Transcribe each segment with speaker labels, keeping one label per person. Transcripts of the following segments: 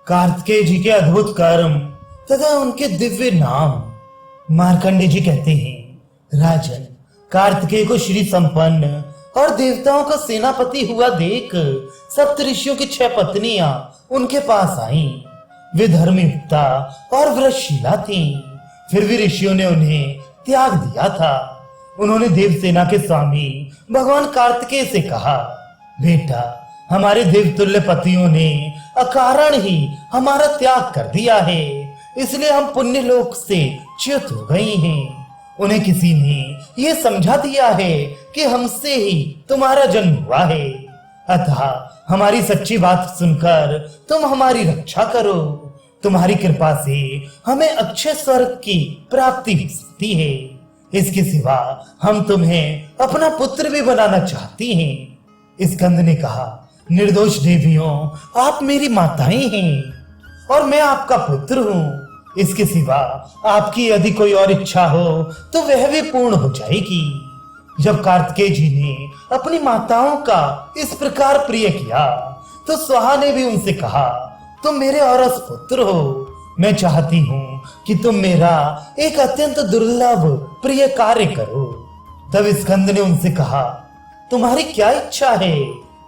Speaker 1: कार्तिकेय जी के अद्भुत कर्म तथा उनके दिव्य नाम। मार्कंडेय जी कहते हैं, राजन, कार्तिकेय को श्री संपन्न और देवताओं का सेनापति हुआ देख सप्तऋषियों की 6 पत्नियां उनके पास आईं। वे धर्मयुक्ता और व्रतशीला थीं। फिर भी ऋषियों ने उन्हें त्याग दिया था। उन्होंने देवसेना के स्वामी भगवान कार्तिकेय से कहा, बेटा, हमारे देवतुल्य पतियों ने अकारण ही हमारा त्याग कर दिया है, इसलिए हम पुण्य लोक से च्युत हो गए हैं। उन्हें किसी ने यह समझा दिया है कि हमसे ही तुम्हारा जन्म हुआ है, अतः हमारी सच्ची बात सुनकर तुम हमारी रक्षा करो। तुम्हारी कृपा से हमें अक्षय स्वर्ग की प्राप्ति हो सकती है। इसके सिवा हम तुम्हें अपना पुत्र भी बनाना चाहती हैं। स्कंद ने कहा, निर्दोष देवियों, आप मेरी माताएं हैं और मैं आपका पुत्र हूँ। इसके सिवा आपकी यदि कोई और इच्छा हो तो वह भी पूर्ण हो जाएगी। जब कार्तिकेय जी ने अपनी माताओं का इस प्रकार प्रिय किया तो स्वाहा ने भी उनसे कहा, तुम मेरे औरस पुत्र हो। मैं चाहती हूँ कि तुम मेरा एक अत्यंत दुर्लभ प्रिय कार्य करो। तब स्कंद ने उनसे कहा, तुम्हारी क्या इच्छा है?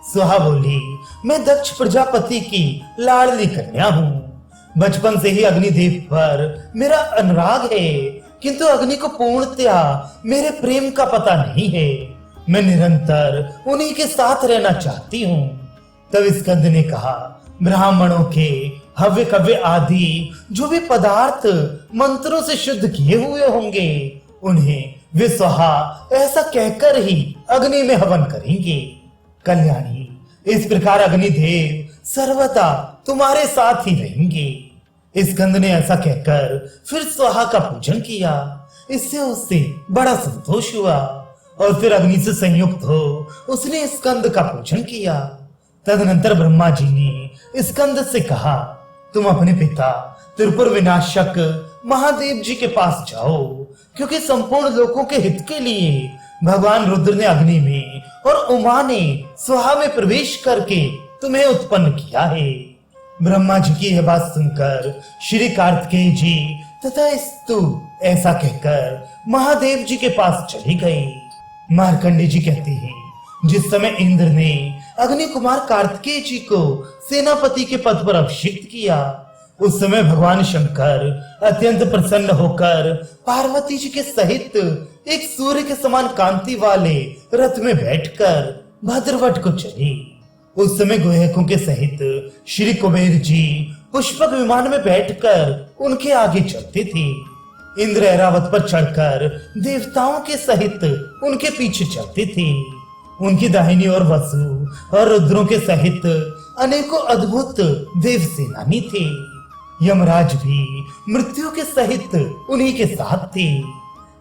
Speaker 1: स्वाहा बोली, मैं दक्ष प्रजापति की लाडली कन्या हूँ। बचपन से ही अग्निदेव पर मेरा अनुराग है, किंतु अग्नि को पूर्णतया मेरे प्रेम का पता नहीं है। मैं निरंतर उन्हीं के साथ रहना चाहती हूँ। तब स्कंद ने कहा, ब्राह्मणों के हव्य कव्य आदि जो भी पदार्थ मंत्रों से शुद्ध किए हुए होंगे, उन्हें वे स्वाहा ऐसा कहकर ही अग्नि में हवन करेंगे। कल्याणी, इस प्रकार अग्निदेव सर्वदा तुम्हारे साथ ही रहेंगे। स्कंद ने ऐसा कहकर फिर स्वाहा का पूजन किया। इससे उससे बड़ा संतोष हुआ और फिर अग्नि से संयुक्त हो उसने स्कंद का पूजन किया। तदनंतर ब्रह्मा जी ने स्कंद से कहा, तुम अपने पिता त्रिपुर विनाशक महादेव जी के पास जाओ, क्योंकि संपूर्ण लोकों के हित के लिए भगवान रुद्र ने अग्नि में और उमा ने स्वाहा में प्रवेश करके तुम्हें उत्पन्न किया है। ब्रह्मा जी की यह बात सुनकर श्री कार्तिकेय जी तथा स्तु ऐसा कहकर महादेव जी के पास चले गए। मार्कंडेय जी कहते हैं, जिस समय इंद्र ने अग्नि कुमार कार्तिकेय जी को सेनापति के पद पर अभिषिक्त किया, उस समय भगवान शंकर अत्यंत प्रसन्न होकर पार्वती जी के सहित एक सूर्य के समान कांति वाले रथ में बैठकर भद्रवट को चले। उस समय गुहकों के सहित श्री कुबेर जी पुष्पक विमान में बैठकर उनके आगे चलते थे। इंद्र ऐरावत पर चढ़कर देवताओं के सहित उनके पीछे चलते थे। उनकी दाहिनी ओर वसु और रुद्रों के सहित अनेकों अद्भुत देव सेनानी थे। यमराज भी मृत्यु के सहित उन्हीं के साथ थे।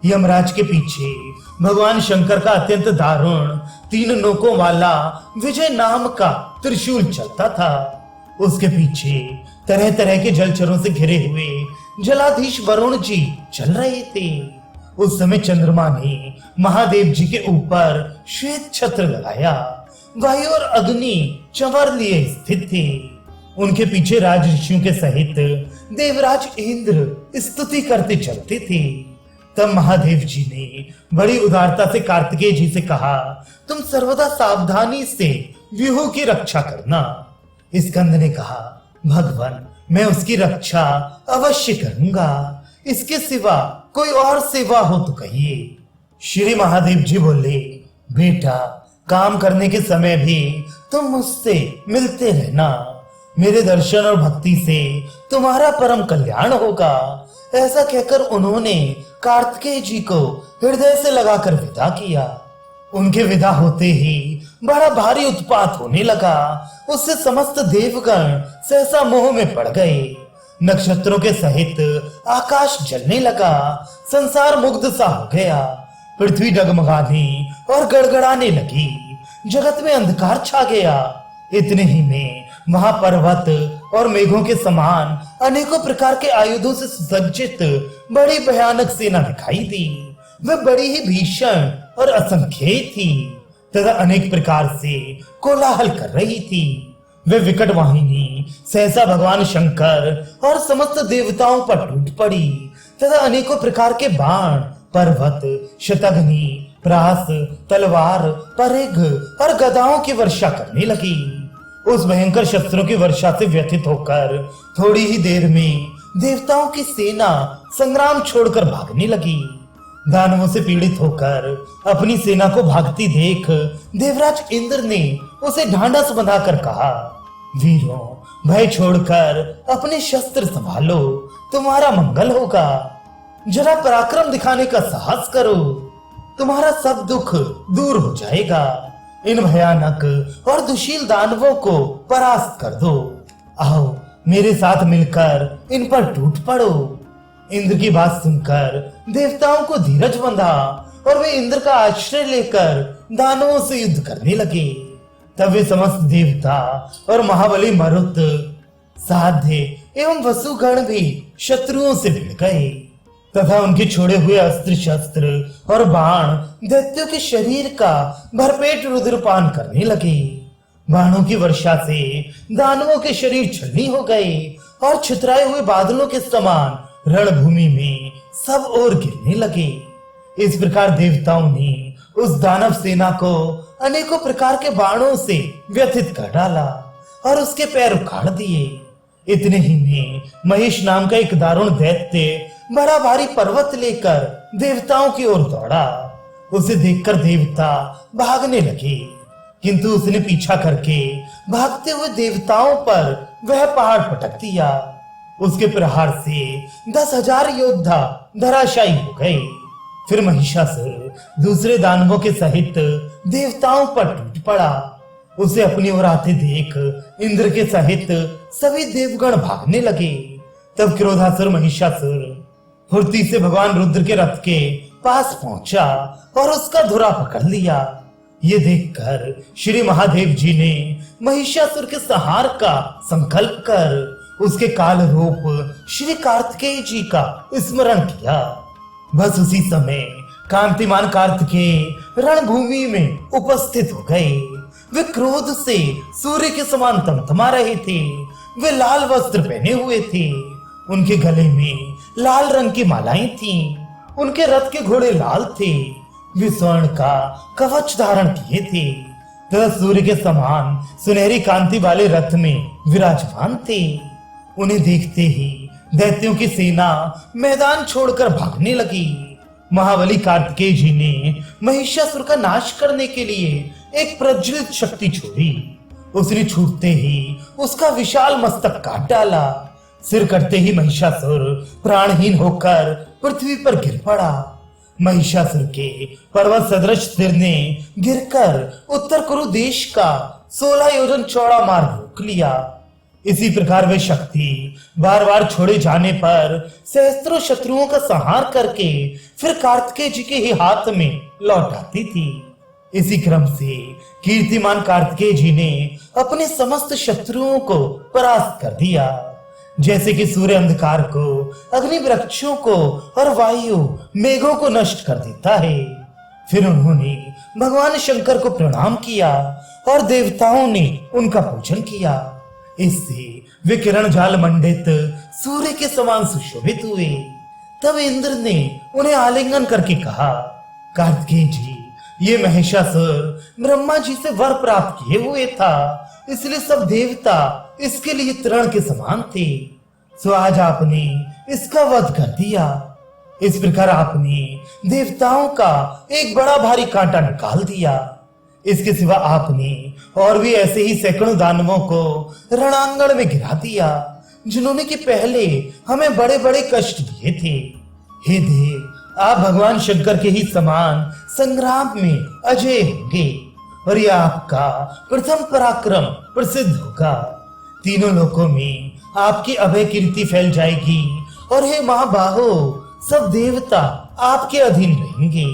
Speaker 1: यमराज के पीछे भगवान शंकर का अत्यंत दारुण 3 नोकों वाला विजय नाम का त्रिशूल चलता था। उसके पीछे तरह तरह के जलचरों से घिरे हुए जलाधीश वरुण जी चल रहे थे। उस समय चंद्रमा ने महादेव जी के ऊपर श्वेत छत्र लगाया। वायु और अग्नि चंवर लिए स्थित थे। उनके पीछे राज ऋषियों के सहित देवराज इंद्र स्तुति करते चलते थे। तब महादेव जी ने बड़ी उदारता से कार्तिकेय जी से कहा, तुम सर्वदा सावधानी से व्यूह की रक्षा करना। स्कंद ने कहा, भगवान, मैं उसकी रक्षा अवश्य करूंगा। इसके सिवा कोई और सेवा हो तो कहिए। श्री महादेव जी बोले, बेटा, काम करने के समय भी तुम मुझसे मिलते रहना। मेरे दर्शन और भक्ति से तुम्हारा परम कल्याण होगा। ऐसा कहकर उन्होंने कार्तिकेय जी को हृदय से लगाकर विदा किया। उनके विदा होते ही बड़ा भारी उत्पात होने लगा। उससे समस्त देवगण सहसा मोह में पड़ गए। नक्षत्रों के सहित आकाश जलने लगा। संसार मुग्ध सा हो गया। पृथ्वी डगमगाने और गड़गड़ाने लगी। जगत में अंधकार छा गया। इतने ही में महापर्वत और मेघों के समान अनेकों प्रकार के आयुधों से सुसज्जित बड़ी भयानक सेना दिखाई दी। वह बड़ी ही भीषण और असंख्य थी तथा अनेक प्रकार से कोलाहल कर रही थी। वे विकट वाहिनी सहसा भगवान शंकर और समस्त देवताओं पर टूट पड़ी तथा अनेकों प्रकार के बाण, पर्वत, शतघ्नि, प्रास, तलवार, परिघ और गदाओं की वर्षा करने लगी। उस भयंकर शस्त्रों की वर्षा से व्यथित होकर थोड़ी ही देर में देवताओं की सेना संग्राम छोड़कर भागने लगी। दानवों से पीड़ित होकर अपनी सेना को भागती देख देवराज इंद्र ने उसे ढांढस बंधाकर कहा, वीरों, भय छोड़कर अपने शस्त्र संभालो, तुम्हारा मंगल होगा। जरा पराक्रम दिखाने का साहस करो, तुम्हारा सब दुख दूर हो जाएगा। इन भयानक और दुशील दानवों को परास्त कर दो। आओ मेरे साथ मिलकर इन पर टूट पड़ो। इंद्र की बात सुनकर देवताओं को धीरज बंधा और वे इंद्र का आश्रय लेकर दानवों से युद्ध करने लगे। तब वे समस्त देवता और महाबली मरुत, साध्य एवं वसुगण भी शत्रुओं से भिड़ गए तथा उनके छोड़े हुए अस्त्र शस्त्र और बाण दैत्यों के शरीर का भरपेट रुद्रपान करने लगे। बाणों की वर्षा से दानवों के शरीर छलनी हो गए और छितराए हुए बादलों के समान रणभूमि में सब ओर गिरने लगे। इस प्रकार देवताओं ने उस दानव सेना को अनेकों प्रकार के बाणों से व्यथित कर डाला और उसके पैर उखाड़ दिए। इतने ही में महेश नाम का एक दारुण दैत्य बड़ा भारी पर्वत लेकर देवताओं की ओर दौड़ा। उसे देखकर देवता भागने लगे, किंतु उसने पीछा करके भागते हुए देवताओं पर वह पहाड़ पटक दिया। उसके प्रहार से 10,000 योद्धा धराशायी हो गए। फिर महिषासुर दूसरे दानवों के सहित देवताओं पर टूट पड़ा। उसे अपनी ओर आते देख इंद्र के सहित सभी देवगण भागने लगे। तब क्रोधासुर महिषासुर फुर्ती से भगवान रुद्र के रथ के पास पहुंचा और उसका धुरा पकड़ लिया। ये देखकर श्री महादेव जी ने महिषासुर के संहार का संकल्प कर उसके काल रूप श्री कार्तिकेय जी का स्मरण किया। बस उसी समय कांतिमान कार्तिकेय रणभूमि में उपस्थित हो गए। वे क्रोध से सूर्य के समान तमतमा रहे थे। वे लाल वस्त्र पहने हुए थे, उनके गले में लाल रंग की मालाएं थीं। उनके रथ के घोड़े लाल थे। वे स्वर्ण का कवच धारण किए थे तथा सूर्य के समान सुनहरी कांति वाले रथ में विराजमान थे। उन्हें देखते ही दैत्यों की सेना मैदान छोड़कर भागने लगी। महाबली कार्तिकेय जी ने महिषासुर का नाश करने के लिए एक प्रज्वलित शक्ति छोड़ी। उसने छूटते ही उसका विशाल मस्तक काट डाला। सिर कटते ही महिषासुर प्राणहीन होकर पृथ्वी पर गिर पड़ा। महिषासुर के पर्वत सदृश सिर ने गिरकर उत्तर कुरु देश का 16 योजन चौड़ा मार्ग रोक लिया। इसी प्रकार वे शक्ति बार बार छोड़े जाने पर सहस्त्रों शत्रुओं का संहार करके फिर कार्तिकेय जी के ही हाथ में लौट आती थी। इसी क्रम से कीर्तिमान कार्तिकेय जी ने अपने समस्त शत्रुओं को परास्त कर दिया। जैसे कि सूर्य अंधकार को, अग्नि वृक्षों को और वायु मेघों को नष्ट कर देता है। फिर उन्होंने भगवान शंकर को प्रणाम किया और देवताओं ने उनका पूजन किया। इससे वे किरण जाल मंडित सूर्य के समान सुशोभित हुए। तब इंद्र ने उन्हें आलिंगन करके कहा, कार्तिकेय जी, ये महिषासुर ब्रह्मा जी से वर प्राप्त किए हुए था, इसलिए सब देवता इसके लिए तृण के समान थे। सो आज आपने इसका वध कर दिया। इस प्रकार आपने देवताओं का एक बड़ा भारी कांटा निकाल दिया। इसके सिवा आपने और भी ऐसे ही सैकड़ों दानवों को रणांगण में गिरा दिया, जिन्होंने कि पहले हमें बड़े बड़े कष्ट दिए थे। हे देव, आप भगवान शंकर के ही समान संग्राम में अजय होंगे और यह आपका प्रथम पराक्रम प्रसिद्ध होगा। तीनों लोकों में आपकी अभय कीर्ति फैल जाएगी और हे महाबाहो, सब देवता आपके अधीन रहेंगे।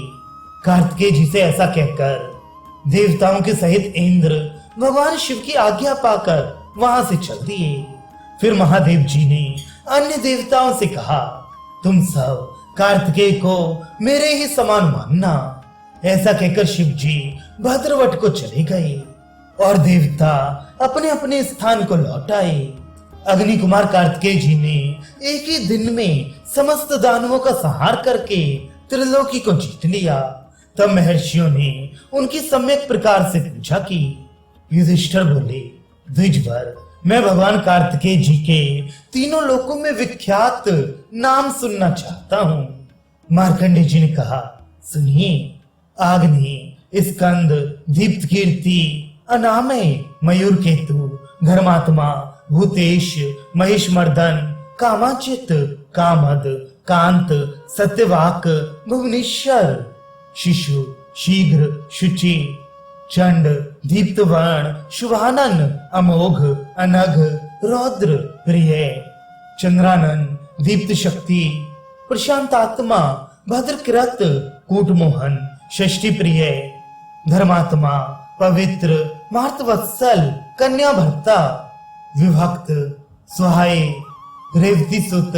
Speaker 1: कार्तिकेय जी से ऐसा कहकर देवताओं के सहित इंद्र भगवान शिव की आज्ञा पाकर वहां से चल दिए। फिर महादेव जी ने अन्य देवताओं से कहा, तुम सब कार्तिकेय को मेरे ही समान मानना। ऐसा कहकर शिव जी भद्रवट को चले गए और देवता अपने अपने स्थान को लौट आए। अग्नि कुमार कार्तिकेय जी ने एक ही दिन में समस्त दानवों का संहार करके त्रिलोकी को जीत लिया। तब महर्षियों ने उनकी सम्यक प्रकार से पूछा कि युधिष्ठिर बोले, द्विजवर, मैं भगवान कार्तिकेय जी के तीनों लोकों में विख्यात नाम सुनना चाहता हूँ। मार्कंडेय जी ने कहा, सुनिए, आग्नि, स्कंद, दीप्त कीर्ति, अनामय, मयूर केतु, धर्मात्मा, भूतेश, महिषमर्दन, कामाचित, कामद, कांत, सत्यवाक, भुवनेश्वर, शिशु, शीघ्र, शुचि, चंड, दीप्तवर्ण, शुभानन, अमोघ, अनघ, रौद्र, प्रिय, चंद्रानन, दीप्त शक्ति, प्रशांतात्मा, भद्रकृत, कूटमोहन, षष्टि प्रिय, धर्मात्मा, पवित्र, मार्तवत्सल, कन्या भर्ता, विभक्त, सुहाय, रेवती सुत,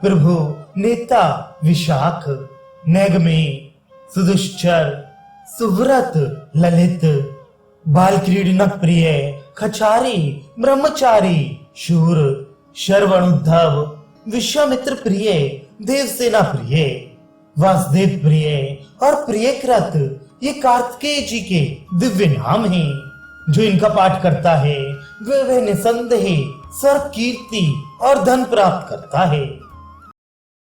Speaker 1: प्रभु, नेता, विशाख, नैगमे, सुदुश्चर, सुव्रत, ललित, बाल क्रीडनक प्रिय, खचारी, ब्रह्मचारी, शूर, शर्वणोद्धव, विश्वामित्र प्रिय, देवसेना प्रिय, वासुदेव प्रिय और प्रियकृत, ये कार्तिकेय जी के दिव्य नाम हैं। जो इनका पाठ करता है वह निसंदेह स्वर्ग, कीर्ति और धन प्राप्त करता है।